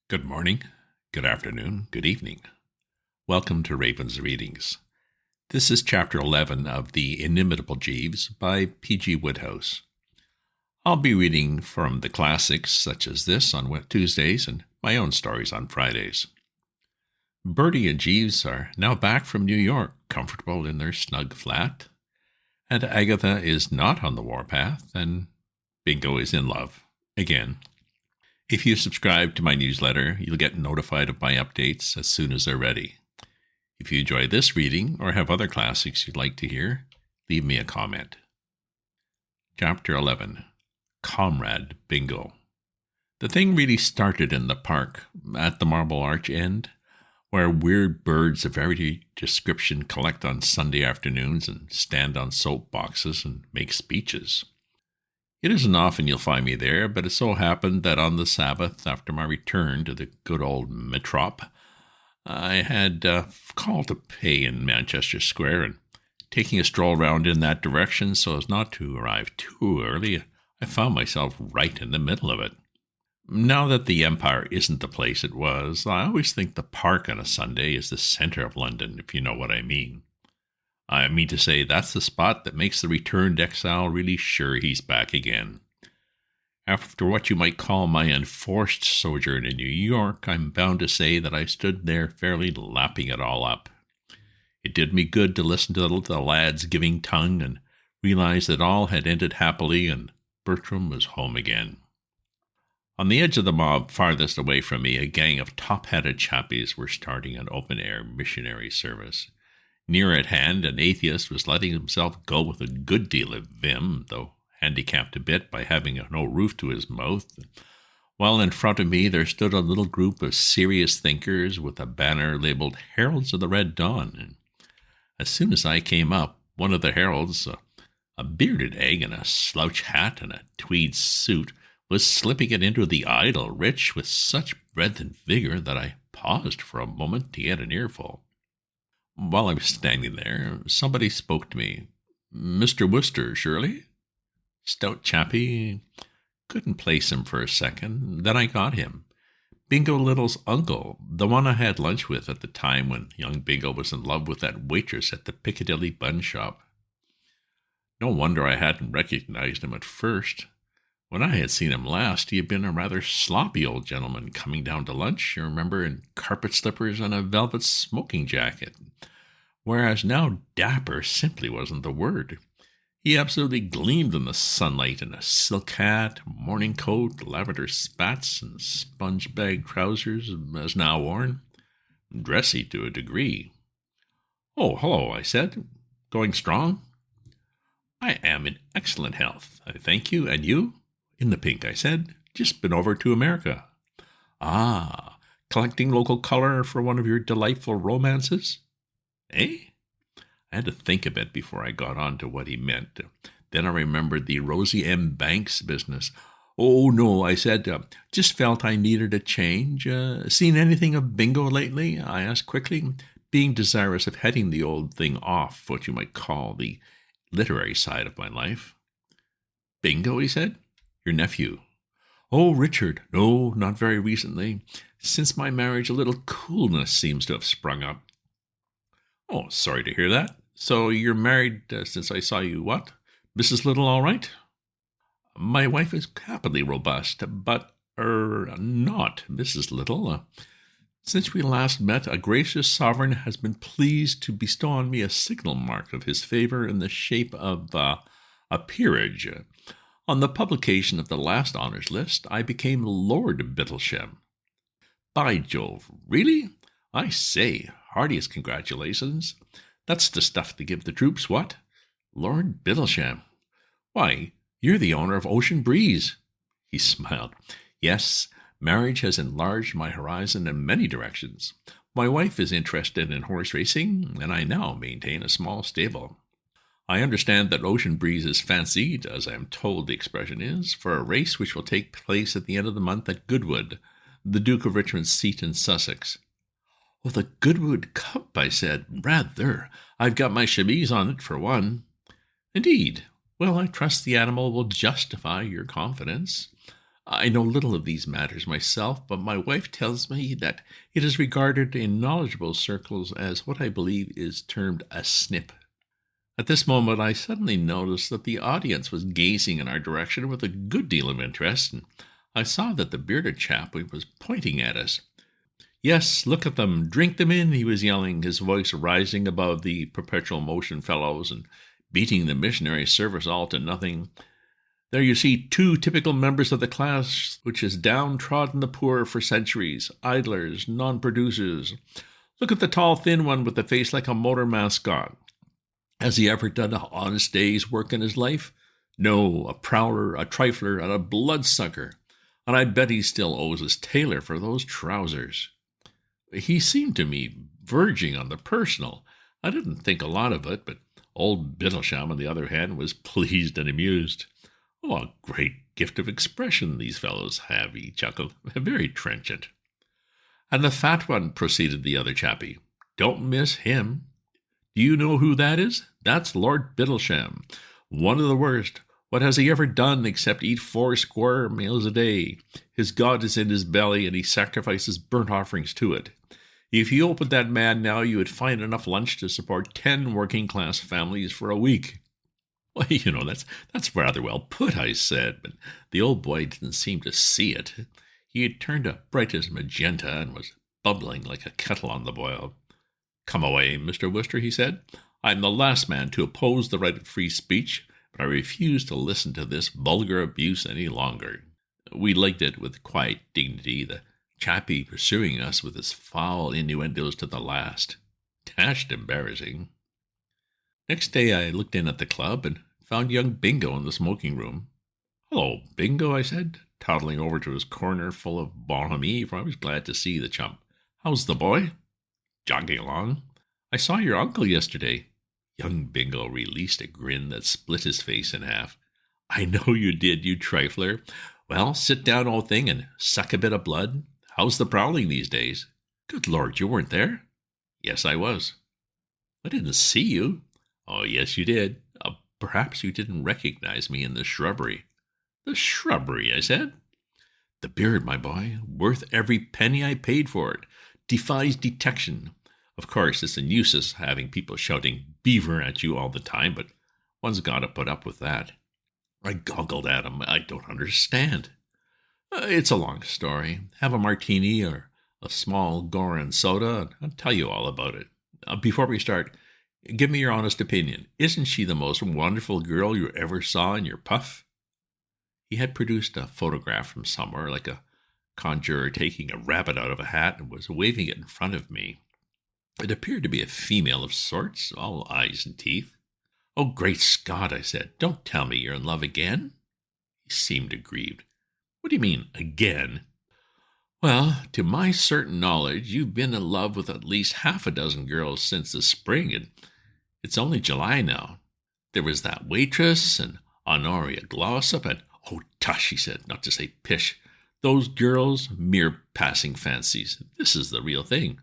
Good morning, good afternoon, good evening. Welcome to Raven's Readings. This is Chapter 11 of The Inimitable Jeeves by P.G. Wodehouse. I'll be reading from the classics such as this on Tuesdays and my own stories on Fridays. Bertie and Jeeves are now back from New York, comfortable in their snug flat, and Agatha is not on the warpath, and Bingo is in love, again. If you subscribe to my newsletter, you'll get notified of my updates as soon as they're ready. If you enjoy this reading or have other classics you'd like to hear, leave me a comment. Chapter 11, Comrade Bingo. The thing really started in the park, at the Marble Arch end, where weird birds of every description collect on Sunday afternoons and stand on soapboxes and make speeches. It isn't often you'll find me there, but it so happened that on the Sabbath, after my return to the good old metrop, I had call to pay in Manchester Square, and taking a stroll round in that direction so as not to arrive too early, I found myself right in the middle of it. Now that the Empire isn't the place it was, I always think the park on a Sunday is the centre of London, if you know what I mean. I mean to say that's the spot that makes the returned exile really sure he's back again. After what you might call my enforced sojourn in New York, I'm bound to say that I stood there fairly lapping it all up. It did me good to listen to the lad's giving tongue and realize that all had ended happily and Bertram was home again. On the edge of the mob farthest away from me, a gang of top-hatted chappies were starting an open-air missionary service. Near at hand, an atheist was letting himself go with a good deal of vim, though handicapped a bit by having no roof to his mouth, while in front of me there stood a little group of serious thinkers with a banner labeled Heralds of the Red Dawn. And as soon as I came up, one of the heralds, a bearded egg in a slouch hat and a tweed suit, was slipping it into the idle rich with such breadth and vigor that I paused for a moment to get an earful. While I was standing there, somebody spoke to me. "Mr. Worcester, surely?" Stout chappie. Couldn't place him for a second. Then I got him. Bingo Little's uncle, the one I had lunch with at the time when young Bingo was in love with that waitress at the Piccadilly bun shop. No wonder I hadn't recognized him at first. When I had seen him last, he had been a rather sloppy old gentleman coming down to lunch, you remember, in carpet slippers and a velvet smoking jacket, whereas now dapper simply wasn't the word. He absolutely gleamed in the sunlight in a silk hat, morning coat, lavender spats, and sponge-bag trousers as now worn. Dressy to a degree. "Oh, hello," I said. "Going strong?" "I am in excellent health, I thank you. And you?" "In the pink," I said. "Just been over to America." "Ah, collecting local color for one of your delightful romances?" "Eh?" I had to think a bit before I got on to what he meant. Then I remembered the Rosie M. Banks business. "Oh, no," I said. "Just felt I needed a change. Seen anything of Bingo lately?" I asked quickly, being desirous of heading the old thing off what you might call the literary side of my life. "Bingo," he said. "Your nephew." "Oh, Richard. No, not very recently. Since my marriage, a little coolness seems to have sprung up." "Oh, sorry to hear that. So you're married since I saw you, what? Mrs. Little all right?" "My wife is happily robust, but, not Mrs. Little. Since we last met, a gracious sovereign has been pleased to bestow on me a signal mark of his favor in the shape of a peerage. On the publication of the last honors list, I became Lord Bittlesham." "By Jove, really? I say, heartiest congratulations. That's the stuff to give the troops, what? Lord Bittlesham. Why, you're the owner of Ocean Breeze." He smiled. "Yes, marriage has enlarged my horizon in many directions. My wife is interested in horse racing, and I now maintain a small stable. I understand that Ocean Breeze is fancied, as I am told the expression is, for a race which will take place at the end of the month at Goodwood, the Duke of Richmond's seat in Sussex." "Oh, the Goodwood Cup," I said. "Rather. I've got my chemise on it, for one." "Indeed. Well, I trust the animal will justify your confidence. I know little of these matters myself, but my wife tells me that it is regarded in knowledgeable circles as what I believe is termed a snip. At this moment, I suddenly noticed that the audience was gazing in our direction with a good deal of interest, and I saw that the bearded chap was pointing at us. "Yes, look at them, drink them in," he was yelling, his voice rising above the perpetual motion fellows and beating the missionary service all to nothing. "There you see two typical members of the class which has downtrodden the poor for centuries, idlers, non-producers. Look at the tall, thin one with the face like a motor mascot. Has he ever done an honest day's work in his life? No, a prowler, a trifler, and a bloodsucker. And I bet he still owes his tailor for those trousers." He seemed to me verging on the personal. I didn't think a lot of it, but old Bittlesham, on the other hand, was pleased and amused. "Oh, a great gift of expression these fellows have," he chuckled. "Very trenchant." "And the fat one," proceeded the other chappie. "Don't miss him. Do you know who that is? That's Lord Bittlesham. One of the worst. What has he ever done except eat 4 square meals a day? His God is in his belly, and he sacrifices burnt offerings to it. If you opened that man now, you would find enough lunch to support 10 working-class families for a week." "Well, that's rather well put," I said, but the old boy didn't seem to see it. He had turned a brightest magenta and was bubbling like a kettle on the boil. "Come away, Mr. Wooster," he said. "I'm the last man to oppose the right of free speech, but I refuse to listen to this vulgar abuse any longer." We liked it with quiet dignity, the chappie pursuing us with his foul innuendos to the last. Dashed embarrassing. Next day I looked in at the club and found young Bingo in the smoking room. "Hello, Bingo," I said, toddling over to his corner full of bonhomie, for I was glad to see the chump. "How's the boy?" "Jogging along. I saw your uncle yesterday." Young Bingo released a grin that split his face in half. "I know you did, you trifler. Well, sit down, old thing, and suck a bit of blood. How's the prowling these days?" "Good Lord, you weren't there?" "Yes, I was." "I didn't see you." "Oh, yes, you did. Perhaps you didn't recognize me in the shrubbery." "The shrubbery," I said. "The beard, my boy, worth every penny I paid for it. Defies detection. Of course, it's a nuisance having people shouting 'beaver' at you all the time, but one's got to put up with that." I goggled at him. "I don't understand." "It's a long story. Have a martini or a small Goran soda, and I'll tell you all about it. Before we start, give me your honest opinion. Isn't she the most wonderful girl you ever saw in your puff?" He had produced a photograph from somewhere, like a conjurer taking a rabbit out of a hat, and was waving it in front of me. It appeared to be a female of sorts, all eyes and teeth. "Oh, great Scott," I said. "Don't tell me you're in love again." He seemed aggrieved. "What do you mean, again?" "Well, to my certain knowledge, you've been in love with at least half a dozen girls since the spring, and it's only July now. There was that waitress, and Honoria Glossop, and—" "Oh, tush," he said, "not to say pish. Those girls, mere passing fancies. This is the real thing."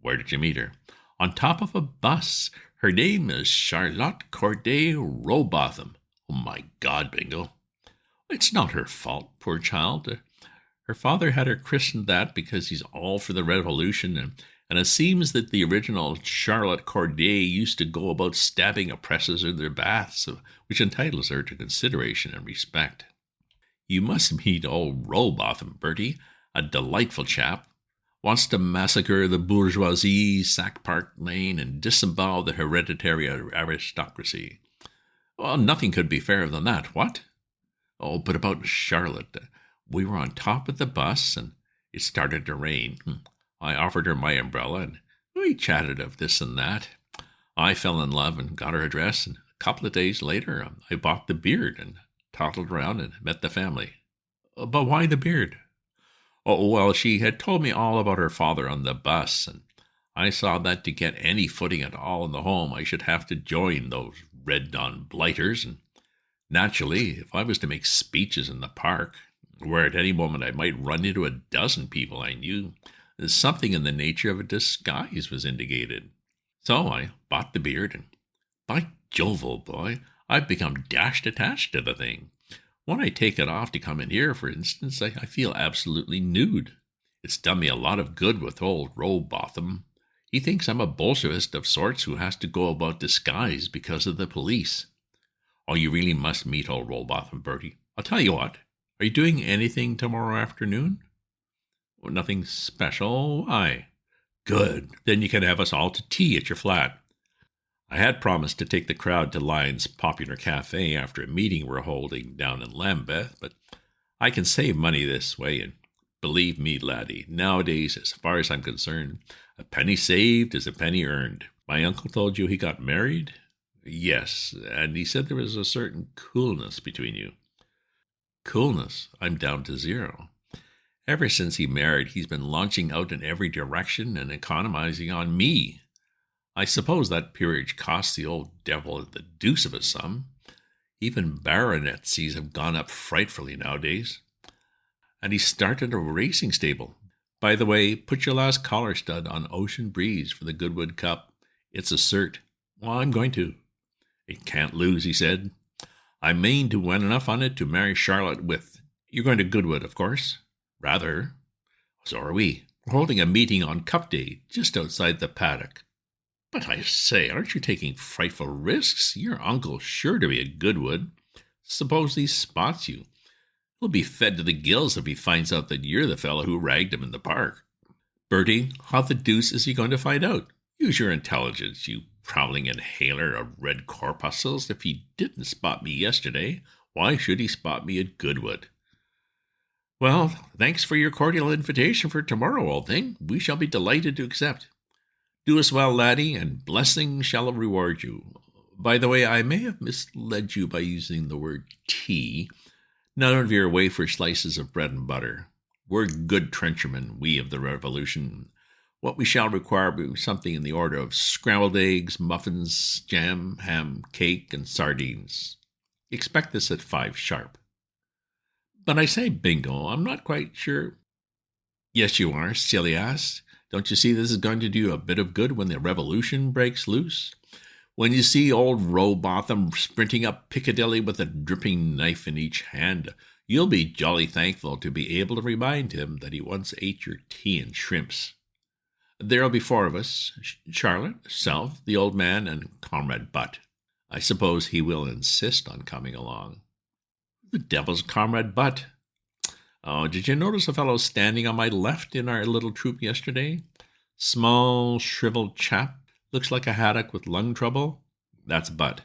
"Where did you meet her?" "On top of a bus. Her name is Charlotte Corday Robotham." "Oh, my God, Bingo." "It's not her fault, poor child. Her father had her christened that because he's all for the revolution, and it seems that the original Charlotte Corday used to go about stabbing oppressors in their baths, which entitles her to consideration and respect. You must meet old Robotham, Bertie, a delightful chap. Wants to massacre the bourgeoisie, sack Park Lane, and disembowel the hereditary aristocracy. Well, nothing could be fairer than that, what? Oh, but about Charlotte, we were on top of the bus, and it started to rain. I offered her my umbrella, and we chatted of this and that. I fell in love and got her address, and a couple of days later, I bought the beard and toddled around and met the family." "But why the beard?" "Oh, well, she had told me all about her father on the bus, and I saw that to get any footing at all in the home, I should have to join those red-dawn blighters, and naturally, if I was to make speeches in the park, where at any moment I might run into a dozen people I knew, something in the nature of a disguise was indicated. So I bought the beard, and by Jove, old boy, I've become dashed attached to the thing. When I take it off to come in here, for instance, I feel absolutely nude. It's done me a lot of good with old Rowbotham. He thinks I'm a Bolshevist of sorts who has to go about disguised because of the police. Oh, you really must meet old Rowbotham, Bertie. I'll tell you what. Are you doing anything tomorrow afternoon? Well, nothing special. Why? Good. Then you can have us all to tea at your flat. I had promised to take the crowd to Lyon's Popular Cafe after a meeting we're holding down in Lambeth, but I can save money this way, and believe me, laddie, nowadays, as far as I'm concerned, a penny saved is a penny earned. My uncle told you he got married? Yes, and he said there was a certain coolness between you. Coolness? I'm down to zero. Ever since he married, he's been launching out in every direction and economizing on me. I suppose that peerage cost the old devil the deuce of a sum. Even baronetcies have gone up frightfully nowadays. And he started a racing stable. By the way, put your last collar stud on Ocean Breeze for the Goodwood Cup. It's a cert. Well, I'm going to. It can't lose, he said. I mean to win enough on it to marry Charlotte with. You're going to Goodwood, of course? Rather. So are we. We're holding a meeting on Cup Day, just outside the paddock. But I say, aren't you taking frightful risks? Your uncle's sure to be a Goodwood. Suppose he spots you. He'll be fed to the gills if he finds out that you're the fellow who ragged him in the park. Bertie, how the deuce is he going to find out? Use your intelligence, you prowling inhaler of red corpuscles. If he didn't spot me yesterday, why should he spot me at Goodwood? Well, thanks for your cordial invitation for tomorrow, old thing. We shall be delighted to accept. Do us well, laddie, and blessing shall reward you. By the way, I may have misled you by using the word tea. None of your wafer slices of bread and butter. We're good trenchermen, we of the Revolution. What we shall require will be something in the order of scrambled eggs, muffins, jam, ham, cake, and sardines. Expect this at 5 sharp. But I say, Bingo, I'm not quite sure. Yes, you are, silly ass. Don't you see this is going to do you a bit of good when the revolution breaks loose? When you see old Rowbotham sprinting up Piccadilly with a dripping knife in each hand, you'll be jolly thankful to be able to remind him that he once ate your tea and shrimps. There'll be 4 of us, Charlotte, self, the old man, and Comrade Butt. I suppose he will insist on coming along. The devil's Comrade Butt? Oh, did you notice a fellow standing on my left in our little troop yesterday? Small, shriveled chap, looks like a haddock with lung trouble. That's Butt.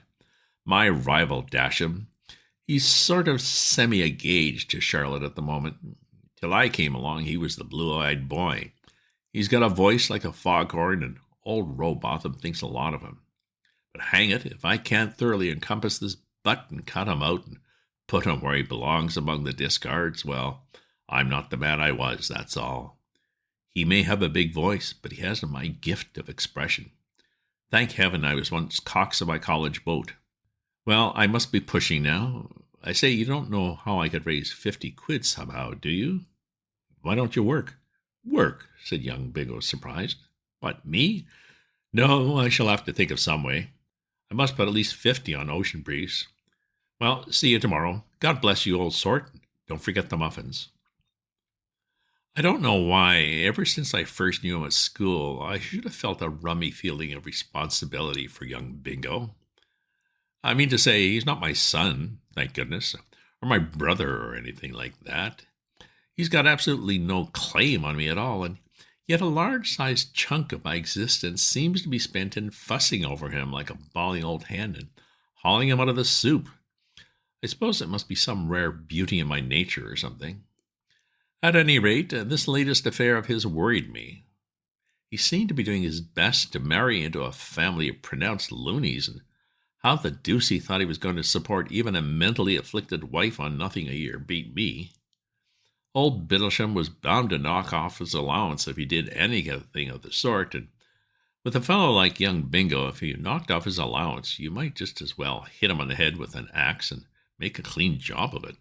My rival, dash him. He's sort of semi-engaged to Charlotte at the moment. Till I came along, he was the blue-eyed boy. He's got a voice like a foghorn, and old Rowbotham thinks a lot of him. But hang it, if I can't thoroughly encompass this Butt and cut him out and put him where he belongs among the discards, well, I'm not the man I was, that's all. He may have a big voice, but he hasn't my gift of expression. Thank heaven I was once cox of my college boat. Well, I must be pushing now. I say, you don't know how I could raise 50 quid somehow, do you? Why don't you work? Work, said young Bingo, surprised. What, me? No, I shall have to think of some way. I must put at least 50 on Ocean Breeze. Well, see you tomorrow. God bless you, old sort. Don't forget the muffins. I don't know why, ever since I first knew him at school, I should have felt a rummy feeling of responsibility for young Bingo. I mean to say, he's not my son, thank goodness, or my brother or anything like that. He's got absolutely no claim on me at all, and yet a large-sized chunk of my existence seems to be spent in fussing over him like a bawling old hen and hauling him out of the soup. I suppose it must be some rare beauty in my nature or something. At any rate, this latest affair of his worried me. He seemed to be doing his best to marry into a family of pronounced loonies, and how the deuce he thought he was going to support even a mentally afflicted wife on nothing a year beat me. Old Bittlesham was bound to knock off his allowance if he did anything of the sort, and with a fellow like young Bingo, if he knocked off his allowance, you might just as well hit him on the head with an axe and make a clean job of it.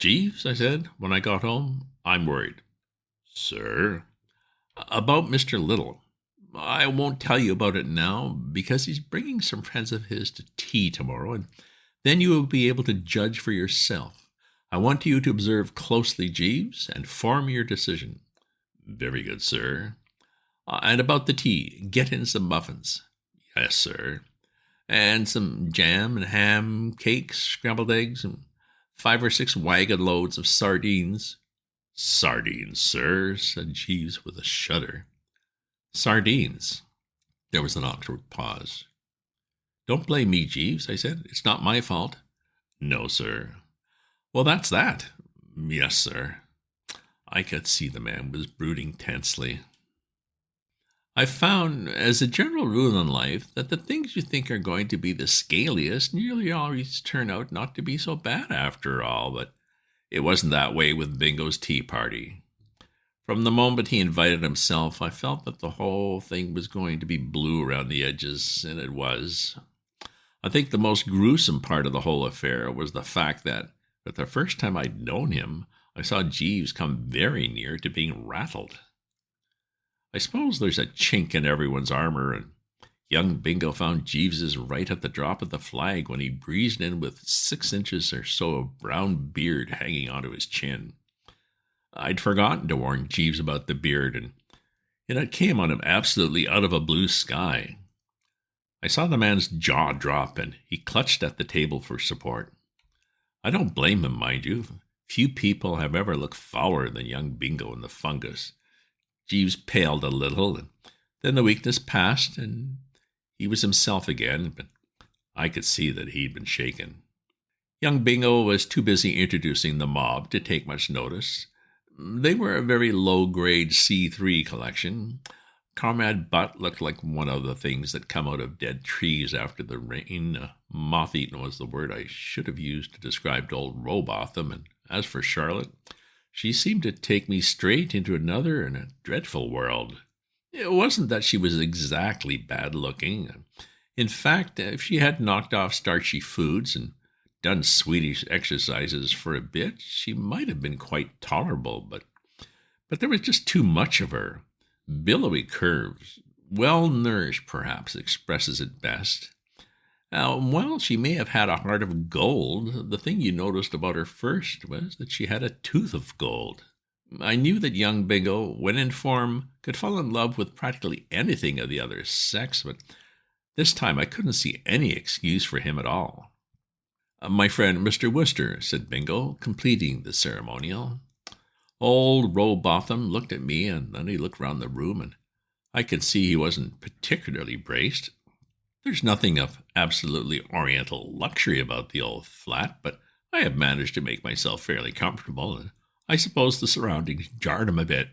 Jeeves, I said, when I got home, I'm worried. Sir? About Mr. Little. I won't tell you about it now, because he's bringing some friends of his to tea tomorrow, and Then you will be able to judge for yourself. I want you to observe closely, Jeeves, and form your decision. Very good, sir. And about the tea, get in some muffins. Yes, sir. And some jam and ham, cakes, scrambled eggs, and 5 or 6 wagon loads of sardines. Sardines, sir, said Jeeves with a shudder. Sardines. There was an awkward pause. Don't blame me, Jeeves, I said. It's not my fault. No, sir. Well, that's that. Yes, sir. I could see the man was brooding tensely. I've found, as a general rule in life, that the things you think are going to be the scaliest nearly always turn out not to be so bad after all, but it wasn't that way with Bingo's tea party. From the moment he invited himself, I felt that the whole thing was going to be blue around the edges, and it was. I think the most gruesome part of the whole affair was the fact that, for the first time I'd known him, I saw Jeeves come very near to being rattled. I suppose there's a chink in everyone's armor, and young Bingo found Jeeves's right at the drop of the flag when he breezed in with 6 inches or so of brown beard hanging onto his chin. I'd forgotten to warn Jeeves about the beard, and it came on him absolutely out of a blue sky. I saw the man's jaw drop, and he clutched at the table for support. I don't blame him, mind you. Few people have ever looked fouler than young Bingo in the fungus. Jeeves paled a little, and then the weakness passed, and he was himself again, but I could see that he'd been shaken. Young Bingo was too busy introducing the mob to take much notice. They were a very low-grade C3 collection. Comrade Butt looked like one of the things that come out of dead trees after the rain. Moth-eaten was the word I should have used to describe old Robotham, and as for Charlotte, she seemed to take me straight into another and a dreadful world. It wasn't that she was exactly bad-looking. In fact, if she had knocked off starchy foods and done Swedish exercises for a bit, she might have been quite tolerable, but there was just too much of her. Billowy curves, well-nourished perhaps, expresses it best. Well, she may have had a heart of gold. The thing you noticed about her first was that she had a tooth of gold. I knew that young Bingo, when in form, could fall in love with practically anything of the other sex, but this time I couldn't see any excuse for him at all. My friend Mr. Wooster, said Bingo, completing the ceremonial. Old Robotham looked at me, and then he looked round the room, and I could see he wasn't particularly braced. There's nothing of absolutely oriental luxury about the old flat, but I have managed to make myself fairly comfortable, and I suppose the surroundings jarred him a bit.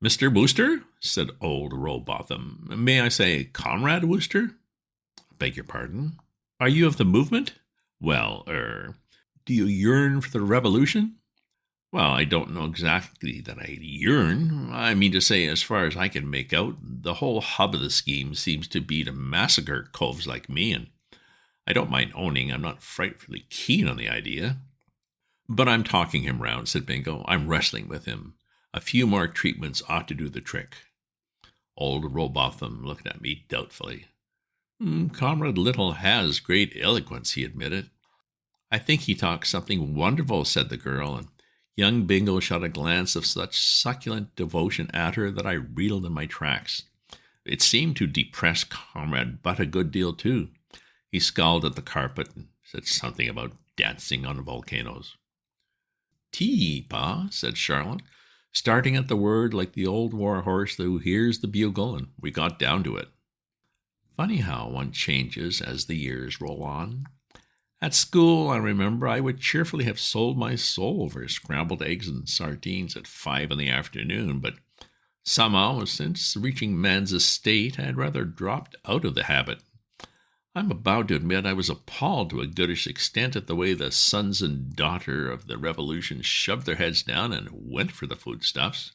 Mr. Wooster, said old Robotham. May I say Comrade Wooster? Beg your pardon? Are you of the movement? Well, do you yearn for the revolution? Well, I don't know exactly that I yearn. I mean to say, as far as I can make out, the whole hub of the scheme seems to be to massacre coves like me, and I don't mind owning I'm not frightfully keen on the idea. But I'm talking him round, said Bingo. I'm wrestling with him. A few more treatments ought to do the trick. Old Robotham looked at me doubtfully. Comrade Little has great eloquence, he admitted. I think he talks something wonderful, said the girl, and young Bingo shot a glance of such succulent devotion at her that I reeled in my tracks. It seemed to depress Comrade Butt a good deal, too. He scowled at the carpet and said something about dancing on volcanoes. Tea, Pa, said Charlotte, starting at the word like the old war horse who hears the bugle, and we got down to it. Funny how one changes as the years roll on. At school, I remember, I would cheerfully have sold my soul for scrambled eggs and sardines at 5 in the afternoon, but somehow, since reaching man's estate, I had rather dropped out of the habit. I'm about to admit I was appalled to a goodish extent at the way the sons and daughter of the revolution shoved their heads down and went for the foodstuffs.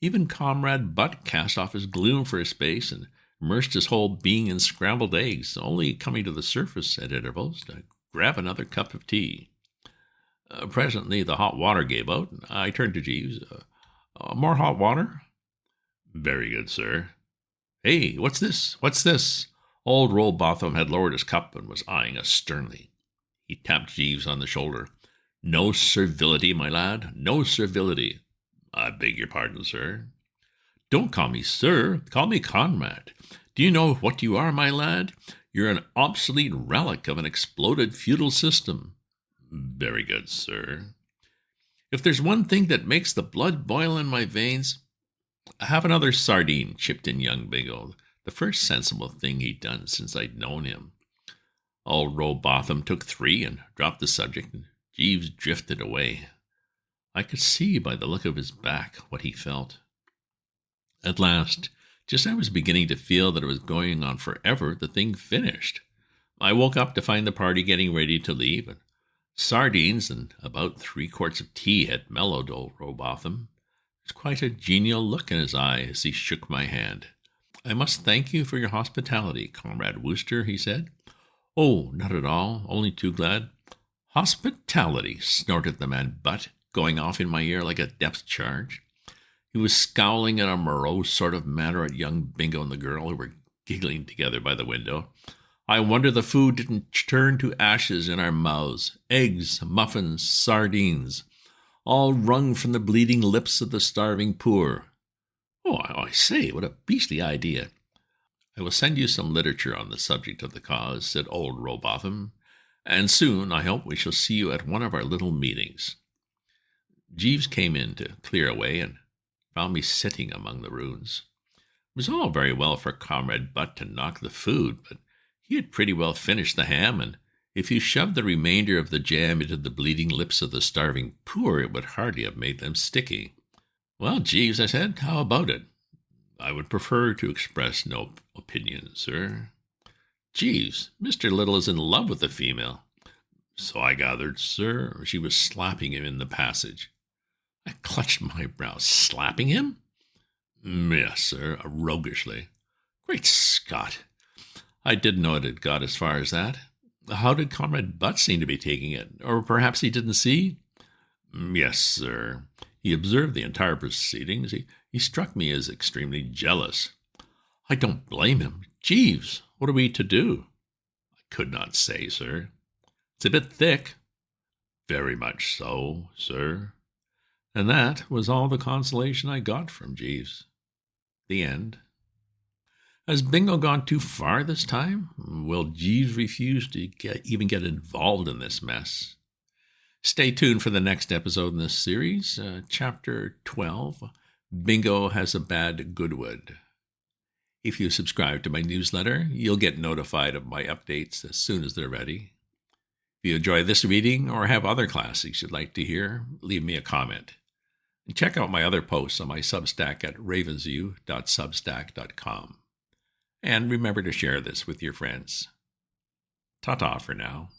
Even Comrade Butt cast off his gloom for a space and immersed his whole being in scrambled eggs, only coming to the surface at intervals to grab another cup of tea. Presently the hot water gave out, and I turned to Jeeves. More hot water? Very good, sir. Hey, what's this? What's this? Old Robotham had lowered his cup and was eyeing us sternly. He tapped Jeeves on the shoulder. "No servility, my lad, no servility." "I beg your pardon, sir." "Don't call me sir, call me comrade. Do you know what you are, my lad? You're an obsolete relic of an exploded feudal system." "Very good, sir." "If there's one thing that makes the blood boil in my veins—" "Have another sardine," chipped in young Bingo, the first sensible thing he'd done since I'd known him. Old Robotham took 3 and dropped the subject, and Jeeves drifted away. I could see by the look of his back what he felt. At last, just as I was beginning to feel that it was going on forever, the thing finished. I woke up to find the party getting ready to leave, and sardines and about 3 quarts of tea had mellowed old Robotham. There's quite a genial look in his eye as he shook my hand. "I must thank you for your hospitality, Comrade Wooster," he said. "Oh, not at all, only too glad." "Hospitality," snorted the man Butt, going off in my ear like a depth charge. He was scowling in a morose sort of manner at young Bingo and the girl, who were giggling together by the window. "I wonder the food didn't turn to ashes in our mouths. Eggs, muffins, sardines, all wrung from the bleeding lips of the starving poor." "Oh, I say, what a beastly idea." "I will send you some literature on the subject of the cause," said old Robotham, "and soon, I hope, we shall see you at one of our little meetings." Jeeves came in to clear away and found me sitting among the ruins. It was all very well for Comrade Butt to knock the food, but he had pretty well finished the ham, and if you shoved the remainder of the jam into the bleeding lips of the starving poor, it would hardly have made them sticky. "Well, Jeeves," I said, "how about it?" "I would prefer to express no opinion, sir." "Jeeves, Mr. Little is in love with the female." "So I gathered, sir." She was slapping him in the passage. I clutched my brow. "Slapping him?" "Yes, sir, roguishly." "Great Scott! I didn't know it had got as far as that. How did Comrade Butt seem to be taking it? Or perhaps he didn't see?" "Yes, sir. He observed the entire proceedings. He struck me as extremely jealous." "I don't blame him. Jeeves, what are we to do?" "I could not say, sir." "It's a bit thick." "Very much so, sir." And that was all the consolation I got from Jeeves. The end. Has Bingo gone too far this time? Will Jeeves refuse to even get involved in this mess? Stay tuned for the next episode in this series, Chapter 12, Bingo Has a Bad Goodwood. If you subscribe to my newsletter, you'll get notified of my updates as soon as they're ready. If you enjoy this reading or have other classics you'd like to hear, leave me a comment. And check out my other posts on my Substack at ravensview.substack.com. And remember to share this with your friends. Ta-ta for now.